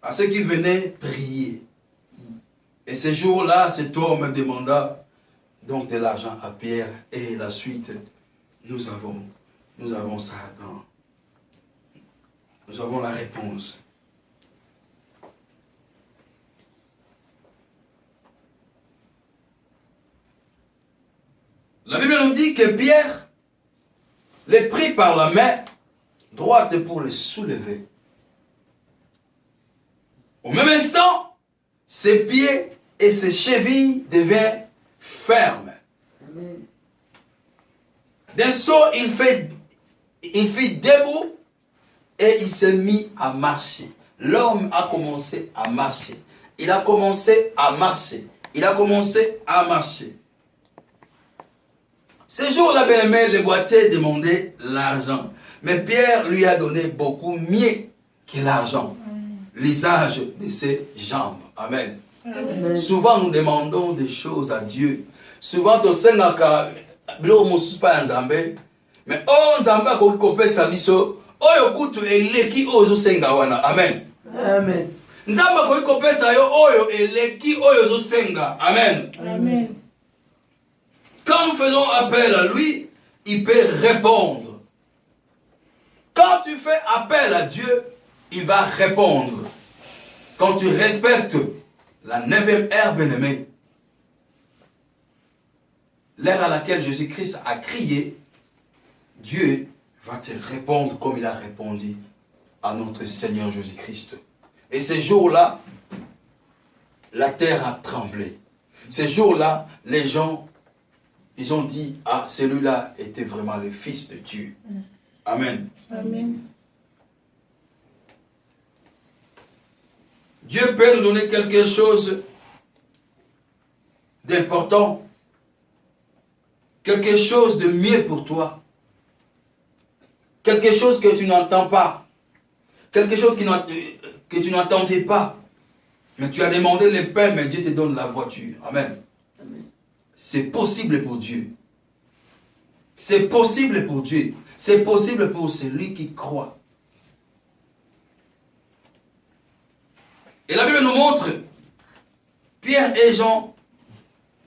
à ceux qui venaient prier. Et ce jour-là, cet homme demanda donc de l'argent à Pierre. Et la suite, nous avons ça dans... Nous avons la réponse. La Bible nous dit que Pierre les prit par la main droite pour les soulever. Au même instant, ses pieds et ses chevilles devinrent fermes. D'un saut, il fit debout et il s'est mis à marcher. L'homme a commencé à marcher. Il a commencé à marcher. Il a commencé à marcher. Ce jour-là, bien-aimé, le boîtier demandait l'argent. Mais Pierre lui a donné beaucoup mieux que l'argent. L'usage de ses jambes. Amen. Amen. Souvent, nous demandons des choses à Dieu. Souvent, tu sais, mais oh, Nzamba ko kopesa biso, oyo kutu eleki ozo senga wana. Amen. Amen. Nzamba ko kopesa yo oyo eleki oyo zo senga. Amen. Amen. Quand nous faisons appel à lui, il peut répondre. Quand tu fais appel à Dieu, il va répondre. Quand tu respectes la 9e heure, bien-aimé, l'heure à laquelle Jésus-Christ a crié, Dieu va te répondre comme il a répondu à notre Seigneur Jésus-Christ. Et ces jours-là, la terre a tremblé. Ces jours-là, les gens, ils ont dit, ah, celui-là était vraiment le Fils de Dieu. Amen. Amen. Dieu peut nous donner quelque chose d'important, quelque chose de mieux pour toi, quelque chose que tu n'entends pas, quelque chose que tu n'entendais pas, mais tu as demandé le pain, mais Dieu te donne la voiture. Amen. Amen. C'est possible pour Dieu. C'est possible pour Dieu. C'est possible pour celui qui croit. Et la Bible nous montre, Pierre et Jean,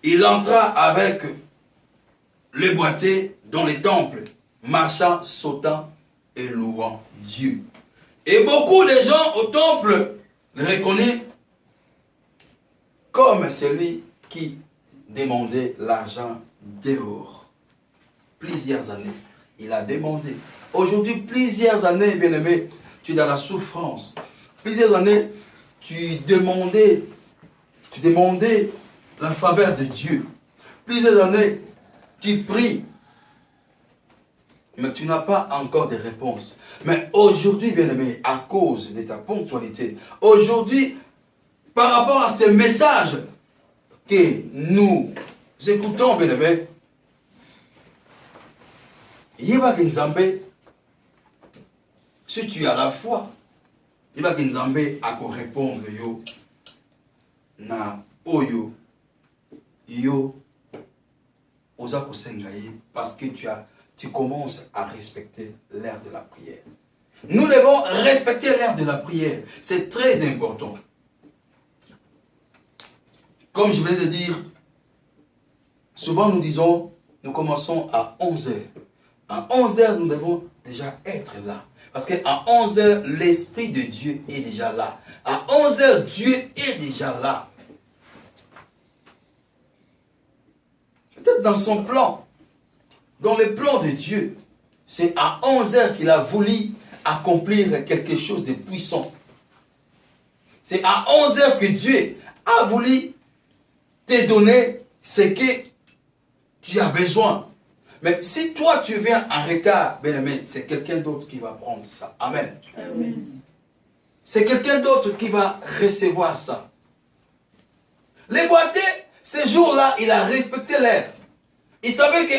il entra avec le boîtier dans les temples, marchant, sautant et louant Dieu. Et beaucoup de gens au temple le reconnaissent comme celui qui demandait l'argent dehors. Plusieurs années, il a demandé. Aujourd'hui, plusieurs années, bien-aimé, tu es dans la souffrance. Plusieurs années, tu demandais la faveur de Dieu. Plusieurs années, tu pries, mais tu n'as pas encore de réponse. Mais aujourd'hui, bien-aimé, à cause de ta ponctualité, aujourd'hui, par rapport à ce message que nous écoutons, bien-aimé, Yeba Nzambe, si tu as la foi, Yeba Nzambe a qu'on répondre yo na oyo yo osa kosengaye parce que tu commences à respecter l'heure de la prière. Nous devons respecter l'heure de la prière. C'est très important. Comme je viens de dire, souvent nous commençons à 11h. À 11h, nous devons déjà être là. Parce qu'à 11h, l'Esprit de Dieu est déjà là. À 11h, Dieu est déjà là. Peut-être dans son plan, dans le plan de Dieu, c'est à 11h qu'il a voulu accomplir quelque chose de puissant. C'est à 11h que Dieu a voulu te donner ce que tu as besoin. Mais si toi tu viens en retard, bien-aimé, c'est quelqu'un d'autre qui va prendre ça. Amen. Amen. C'est quelqu'un d'autre qui va recevoir ça. Les boîtiers, ce jour-là, il a respecté l'heure. Il savait que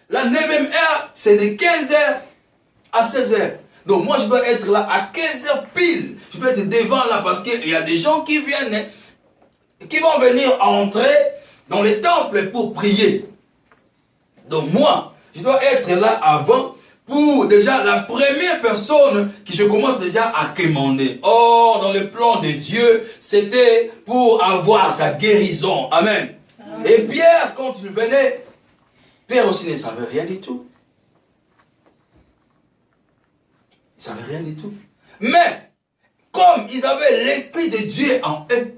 la 9e heure, c'est de 15h à 16h. Donc moi, je dois être là à 15h pile. Je dois être devant là parce qu'il y a des gens qui viennent, qui vont venir entrer dans les temples pour prier. Donc moi, je dois être là avant pour déjà la première personne que je commence déjà à commander. Or, dans le plan de Dieu, c'était pour avoir sa guérison. Amen. Amen. Et Pierre, quand il venait, Pierre aussi ne savait rien du tout. Il ne savait rien du tout. Mais, comme ils avaient l'Esprit de Dieu en eux,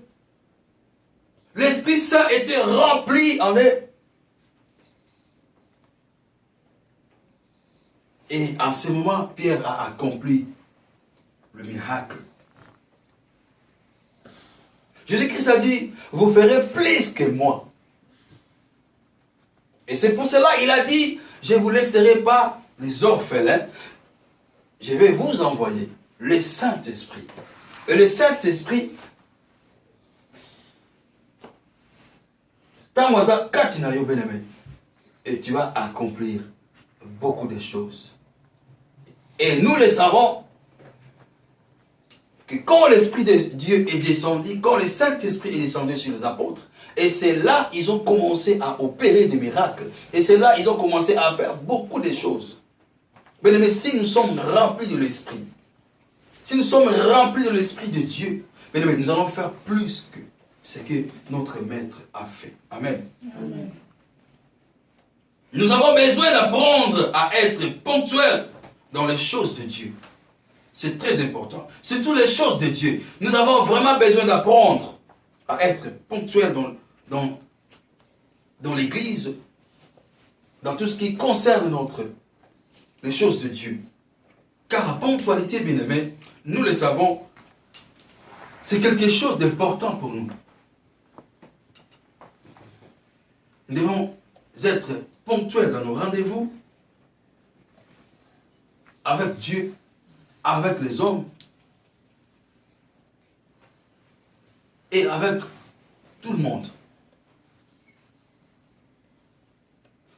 l'Esprit Saint était rempli en eux. Et en ce moment, Pierre a accompli le miracle. Jésus-Christ a dit, vous ferez plus que moi. Et c'est pour cela qu'il a dit, je ne vous laisserai pas les orphelins, je vais vous envoyer le Saint-Esprit. Et le Saint-Esprit, et tu vas accomplir beaucoup de choses. Et nous le savons, que quand l'Esprit de Dieu est descendu, quand le Saint-Esprit est descendu sur les apôtres, et c'est là ils ont commencé à opérer des miracles. Et c'est là ils ont commencé à faire beaucoup de choses. Mais si nous sommes remplis de l'Esprit, si nous sommes remplis de l'Esprit de Dieu, mais nous allons faire plus que ce que notre Maître a fait. Amen. Amen. Nous avons besoin d'apprendre à être ponctuels dans les choses de Dieu. C'est très important. Surtout les choses de Dieu. Nous avons vraiment besoin d'apprendre à être ponctuels dans l'Église, dans tout ce qui concerne les choses de Dieu. Car la ponctualité, bien aimé, nous le savons, c'est quelque chose d'important pour nous. Nous devons être ponctuels dans nos rendez-vous avec Dieu, avec les hommes et avec tout le monde.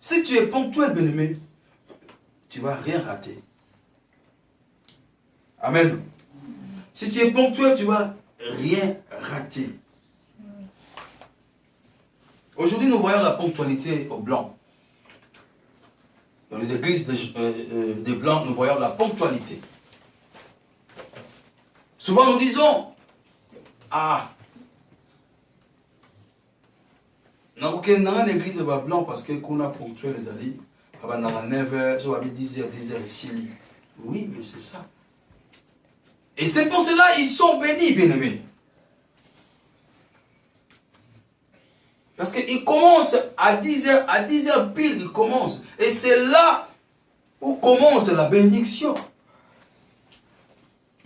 Si tu es ponctuel, bien-aimé, tu ne vas rien rater. Amen. Si tu es ponctuel, tu ne vas rien rater. Aujourd'hui, nous voyons la ponctualité aux Blancs. Dans les églises des Blancs, nous voyons la ponctualité. Souvent, nous disons, dans une église de Blanc, parce qu'on a ponctué les alliés, dans 9h, 10h, 10h ici. Oui, mais c'est ça. Et c'est pour cela qu'ils sont bénis, bien-aimés. Parce qu'ils commencent à 10h pile, ils commencent. Et c'est là où commence la bénédiction.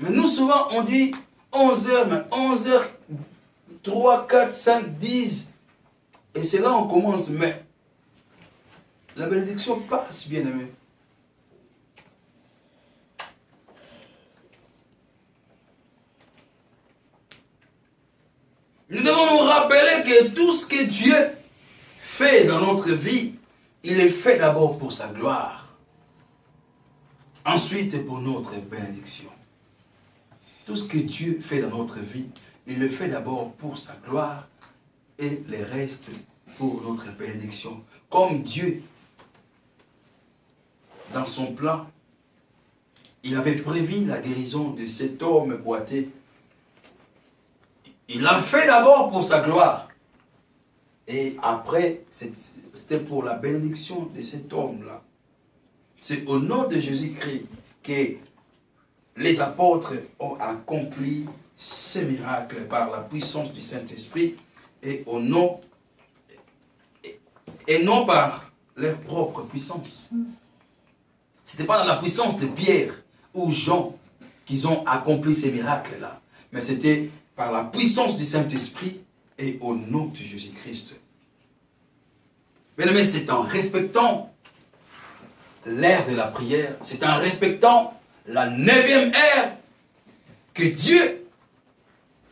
Mais nous, souvent, on dit 11h, mais 11h, 3, 4, 5, 10. Et c'est là où on commence. Mais la bénédiction passe, bien-aimé. Nous devons nous rappeler que tout ce que Dieu fait dans notre vie, il est fait d'abord pour sa gloire. Ensuite, pour notre bénédiction. Tout ce que Dieu fait dans notre vie, il le fait d'abord pour sa gloire et le reste pour notre bénédiction. Comme Dieu, dans son plan, il avait prévu la guérison de cet homme boiteux. Il l'a fait d'abord pour sa gloire. Et après, c'était pour la bénédiction de cet homme-là. C'est au nom de Jésus-Christ que les apôtres ont accompli ces miracles par la puissance du Saint-Esprit et non par leur propre puissance. Ce n'était pas dans la puissance de Pierre ou Jean qu'ils ont accompli ces miracles-là, mais c'était par la puissance du Saint-Esprit et au nom de Jésus-Christ. Mais c'est en respectant l'ère de la prière, c'est en respectant la 9e ère que Dieu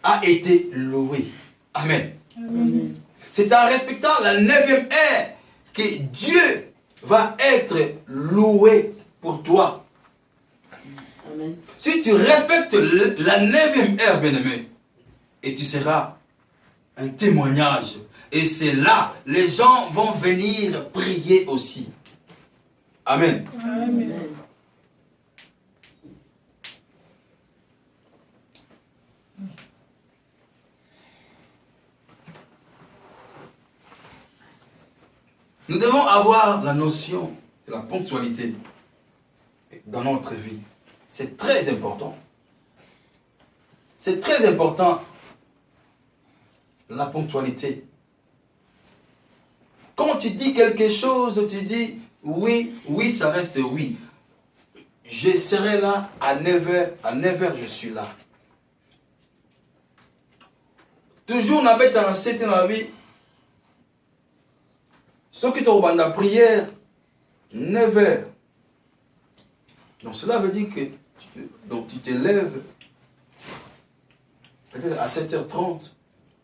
a été loué. Amen. Amen. C'est en respectant la 9e ère que Dieu va être loué pour toi. Amen. Si tu respectes la 9e ère, bien-aimé, et tu seras un témoignage. Et c'est là, les gens vont venir prier aussi. Amen. Amen. Nous devons avoir la notion de la ponctualité dans notre vie. C'est très important. C'est très important, la ponctualité. Quand tu dis quelque chose, tu dis oui, oui, ça reste oui. Je serai là à 9h, à 9h je suis là. Toujours n'a pas été dans la vie. Ceux qui t'ont la prière, 9h. Donc cela veut dire que tu te lèves peut-être à 7h30,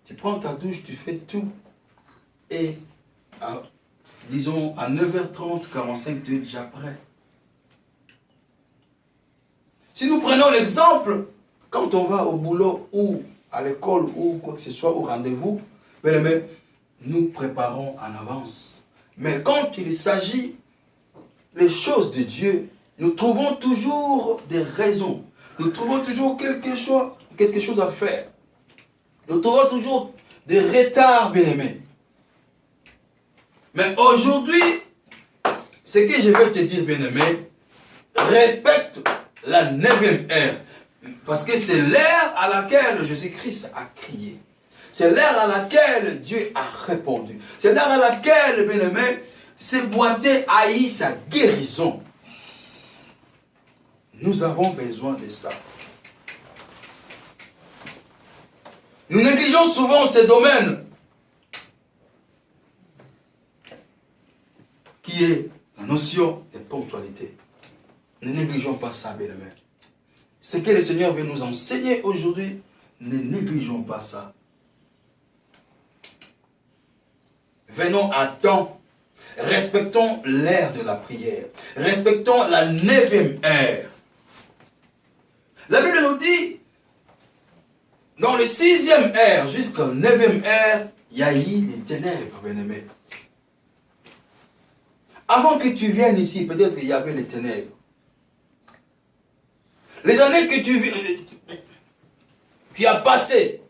tu prends ta douche, tu fais tout. Et disons à 9h30, 45, tu es déjà prêt. Si nous prenons l'exemple, quand on va au boulot ou à l'école ou quoi que ce soit, au rendez-vous, nous préparons en avance. Mais quand il s'agit des choses de Dieu, nous trouvons toujours des raisons. Nous trouvons toujours quelque chose à faire. Nous trouvons toujours des retards, bien-aimés. Mais aujourd'hui, ce que je vais te dire, bien-aimé, respecte la 9e heure. Parce que c'est l'heure à laquelle Jésus-Christ a crié. C'est l'heure à laquelle Dieu a répondu. C'est l'heure à laquelle, bien-aimé, ce boité a eu sa guérison. Nous avons besoin de ça. Nous négligeons souvent ces domaines qui est la notion de ponctualité. Ne négligeons pas ça, bien-aimés. Ce que le Seigneur veut nous enseigner aujourd'hui, ne négligeons pas ça. Venons à temps. Respectons l'heure de la prière. Respectons la 9e heure. La Bible nous dit, dans le 6e heure jusqu'à 9e heure, il y a eu des ténèbres, bien-aimés. Avant que tu viennes ici, peut-être il y avait les ténèbres. Les années que tu as passées,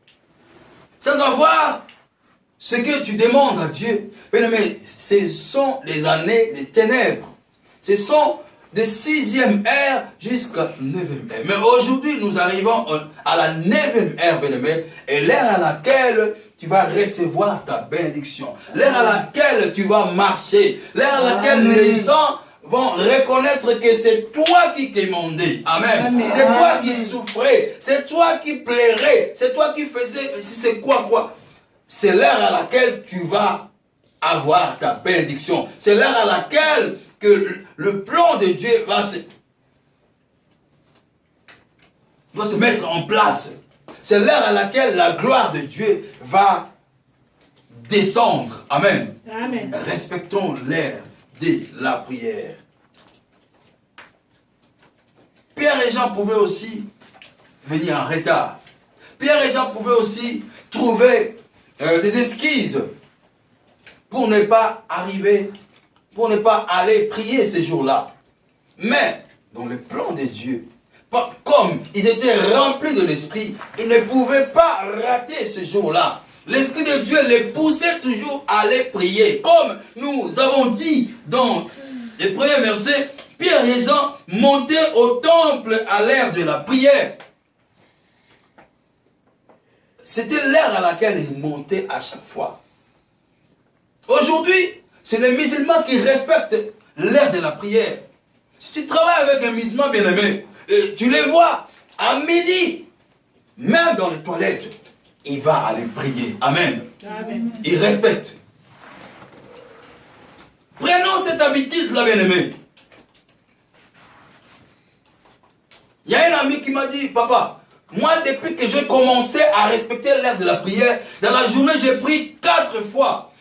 sans avoir ce que tu demandes à Dieu, bien-aimé, ce sont les années des ténèbres. Ce sont de 6e heure jusqu'à 9e heure. Mais aujourd'hui, nous arrivons à la 9e heure, bien-aimé, et l'heure à laquelle tu vas recevoir ta bénédiction. L'heure à laquelle tu vas marcher. L'heure à laquelle les gens vont reconnaître que c'est toi qui demandais. Amen. C'est toi qui souffrais. C'est toi qui plairais. C'est toi qui faisais. C'est quoi. C'est l'heure à laquelle tu vas avoir ta bénédiction. C'est l'heure à laquelle que le plan de Dieu va se mettre en place. C'est l'heure à laquelle la gloire de Dieu va descendre. Amen. Amen. Respectons l'heure de la prière. Pierre et Jean pouvaient aussi venir en retard. Pierre et Jean pouvaient aussi trouver des esquisses pour ne pas arriver, pour ne pas aller prier ces jours-là. Mais, dans le plan de Dieu, comme ils étaient remplis de l'Esprit, ils ne pouvaient pas rater ce jour-là. L'Esprit de Dieu les poussait toujours à aller prier. Comme nous avons dit dans les premiers versets, Pierre et Jean montaient au temple à l'heure de la prière. C'était l'heure à laquelle ils montaient à chaque fois. Aujourd'hui, c'est les musulmans qui respectent l'heure de la prière. Si tu travailles avec un musulman bien-aimé, tu les vois à midi, même dans les toilettes, il va aller prier. Amen. Amen. Il respecte. Prenons cette habitude-là, bien-aimé. Il y a un ami qui m'a dit, papa, moi, depuis que j'ai commencé à respecter l'heure de la prière, dans la journée, j'ai prié 4 fois.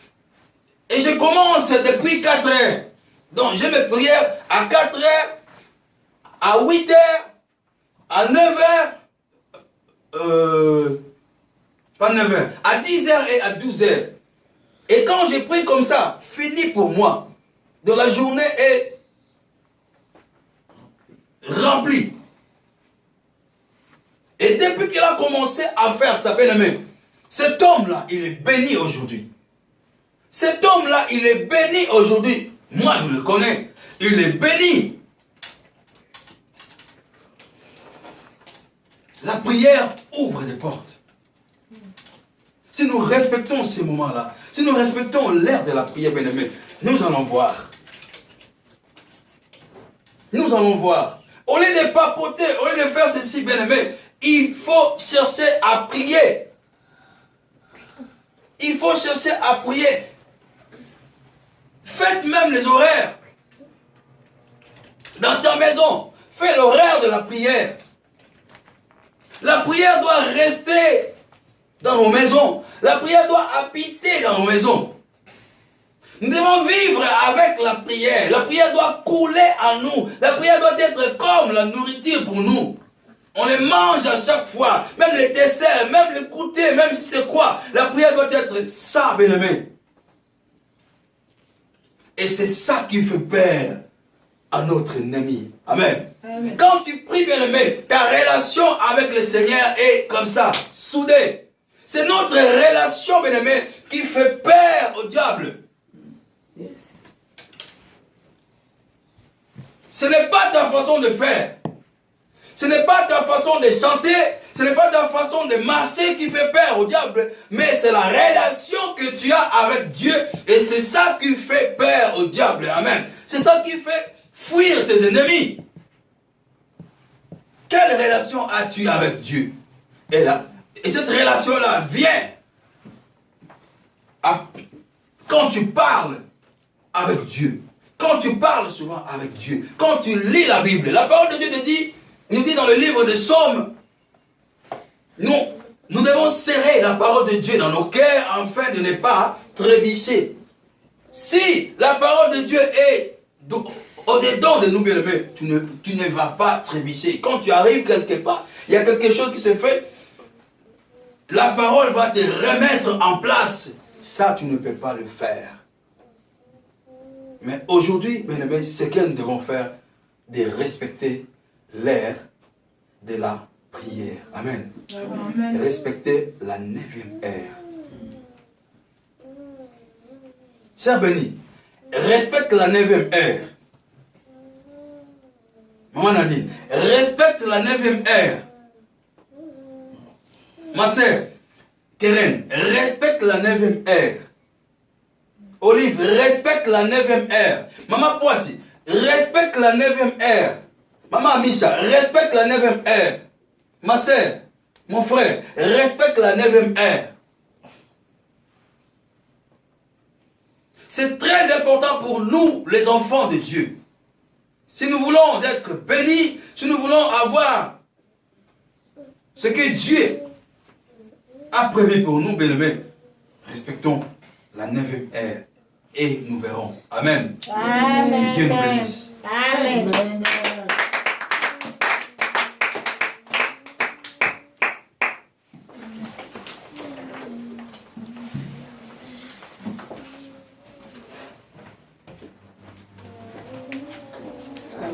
Et je commence depuis 4 heures. Donc, j'ai mes prières à 4 heures, à 8 heures, à 9 heures, pas 9 heures, à 10 heures et à 12 heures. Et quand j'ai pris comme ça, fini pour moi. Donc, la journée est remplie. Et depuis qu'il a commencé à faire ça, bien-aimé, cet homme-là, il est béni aujourd'hui. Cet homme-là, il est béni aujourd'hui. Moi, je le connais. Il est béni. La prière ouvre des portes. Si nous respectons ces moments-là, si nous respectons l'ère de la prière, bien-aimés, nous allons voir. Nous allons voir. Au lieu de papoter, au lieu de faire ceci, bien-aimés, il faut chercher à prier. Il faut chercher à prier. Faites même les horaires. Dans ta maison, fais l'horaire de la prière. La prière doit rester dans nos maisons. La prière doit habiter dans nos maisons. Nous devons vivre avec la prière. La prière doit couler en nous. La prière doit être comme la nourriture pour nous. On les mange à chaque fois. Même les desserts, même le goûter, même si c'est quoi. La prière doit être ça, bien-aimé. Et c'est ça qui fait peur à notre ennemi. Amen. Amen. Quand tu pries, bien-aimé, ta relation avec le Seigneur est comme ça, soudée. C'est notre relation, bien-aimé, qui fait peur au diable. Yes. Ce n'est pas ta façon de faire. Ce n'est pas ta façon de chanter. Ce n'est pas ta façon de marcher qui fait peur au diable. Mais c'est la relation que tu as avec Dieu. Et c'est ça qui fait peur au diable. Amen. C'est ça qui fait fuir tes ennemis. Quelle relation as-tu avec Dieu? Et cette relation-là vient quand tu parles avec Dieu. Quand tu parles souvent avec Dieu. Quand tu lis la Bible. La parole de Dieu nous dit dans le livre de Psaumes, nous devons serrer la parole de Dieu dans nos cœurs afin de ne pas trébucher. Si la parole de Dieu est au-dedans de nous, bien-aimés, tu ne vas pas trébucher. Quand tu arrives quelque part, il y a quelque chose qui se fait, la parole va te remettre en place. Ça, tu ne peux pas le faire. Mais aujourd'hui, bien-aimés, ce que nous devons faire, de respecter l'ère de la prière. Amen. Amen. Respecter la 9e heure. Cher béni, respecte la 9e heure. Maman Nadine, respecte la 9e heure. Ma sœur, Keren, respecte la 9e heure. Olive, respecte la 9e heure. Maman Poiti, respecte la 9e heure. Maman Amisha, respecte la 9e heure. Ma sœur, mon frère, respecte la 9e heure. C'est très important pour nous, les enfants de Dieu. Si nous voulons être bénis, si nous voulons avoir ce que Dieu a prévu pour nous, bien-aimés, respectons la 9e heure et nous verrons. Amen. Amen. Que Dieu nous bénisse. Amen. Amen.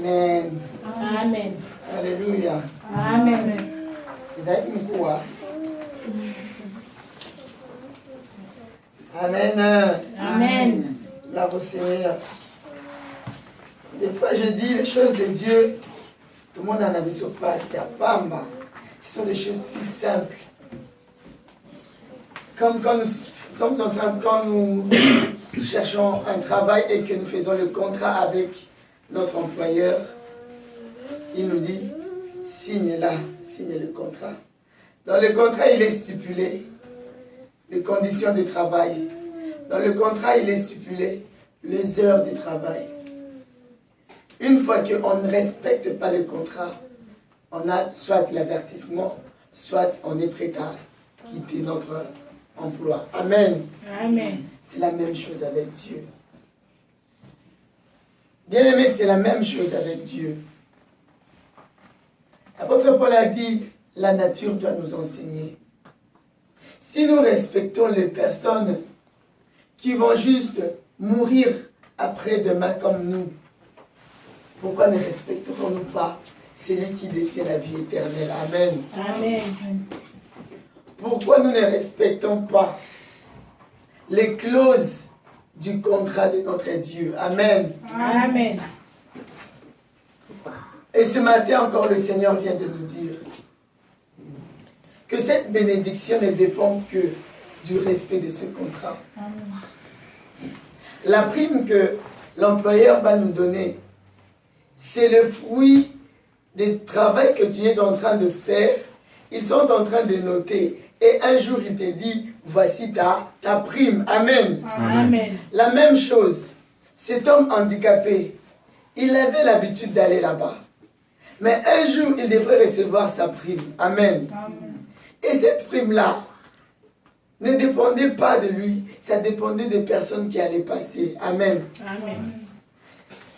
Amen. Amen. Alléluia. Amen. Isaac Mkoua. Amen. Amen. Bravo Seigneur. Des fois je dis les choses de Dieu, tout le monde en a vu sur place, c'est à Pamba. Ce sont des choses si simples. Comme quand nous sommes en train, quand nous cherchons un travail et que nous faisons le contrat avec notre employeur, il nous dit, signe là, signe le contrat. Dans le contrat, il est stipulé les conditions de travail. Dans le contrat, il est stipulé les heures de travail. Une fois qu'on ne respecte pas le contrat, on a soit l'avertissement, soit on est prêt à quitter notre emploi. Amen. Amen. C'est la même chose avec Dieu. Bien aimé, c'est la même chose avec Dieu. L'apôtre Paul a dit, la nature doit nous enseigner. Si nous respectons les personnes qui vont juste mourir après-demain comme nous, pourquoi ne respecterons-nous pas celui qui détient la vie éternelle? Amen. Amen. Pourquoi nous ne respectons pas les clauses du contrat de notre Dieu. Amen. Amen. Et ce matin encore, le Seigneur vient de nous dire que cette bénédiction ne dépend que du respect de ce contrat. La prime que l'employeur va nous donner, c'est le fruit du travail que tu es en train de faire. Ils sont en train de noter. Et un jour, il te dit, voici ta prime. Amen. Amen. La même chose, cet homme handicapé, il avait l'habitude d'aller là-bas. Mais un jour, il devrait recevoir sa prime. Amen. Et cette prime-là ne dépendait pas de lui, ça dépendait des personnes qui allaient passer. Amen. Amen.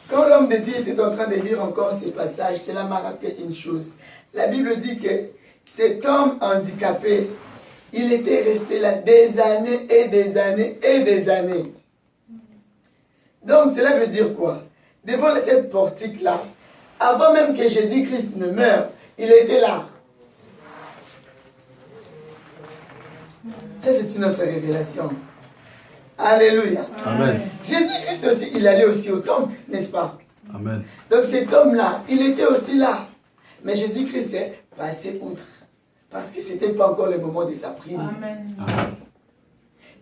Quand l'homme de Dieu était en train de lire encore ce passage, cela m'a rappelé une chose. La Bible dit que cet homme handicapé, il était resté là des années et des années et des années. Donc cela veut dire quoi? Devant cette portique-là, avant même que Jésus-Christ ne meure, il était là. Ça, c'est une autre révélation. Alléluia. Amen. Jésus-Christ aussi, il allait aussi au temple, n'est-ce pas? Amen. Donc cet homme-là, il était aussi là. Mais Jésus-Christ est passé outre. Parce que ce n'était pas encore le moment de sa prime. Amen. Amen.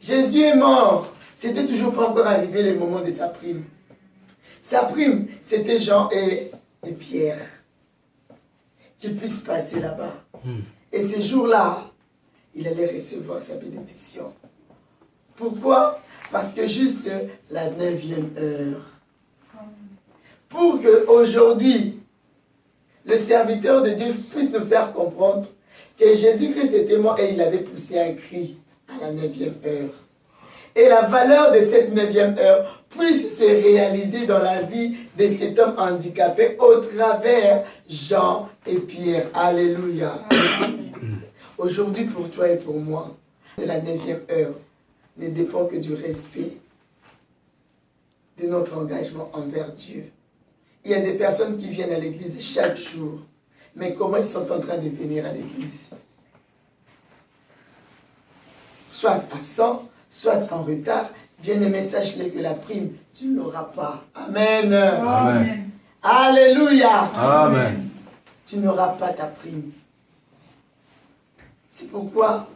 Jésus est mort. C'était toujours pas encore arrivé le moment de sa prime. Sa prime, c'était Jean et Pierre. Qu'ils puissent passer là-bas. Et ce jour-là, il allait recevoir sa bénédiction. Pourquoi? Parce que juste la 9e heure. Pour qu'aujourd'hui, le serviteur de Dieu puisse nous faire comprendre que Jésus-Christ était mort et il avait poussé un cri à la 9e heure. Et la valeur de cette 9e heure puisse se réaliser dans la vie de cet homme handicapé au travers Jean et Pierre. Alléluia. Aujourd'hui, pour toi et pour moi, la 9e heure ne dépend que du respect de notre engagement envers Dieu. Il y a des personnes qui viennent à l'église chaque jour, mais comment ils sont en train de venir à l'église? Soit absent, soit en retard. Bien-aimé, sache-le que la prime, tu ne l'auras pas. Amen. Amen. Alléluia. Amen. Tu n'auras pas ta prime. C'est pourquoi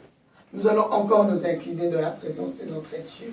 nous allons encore nous incliner dans la présence de notre Dieu.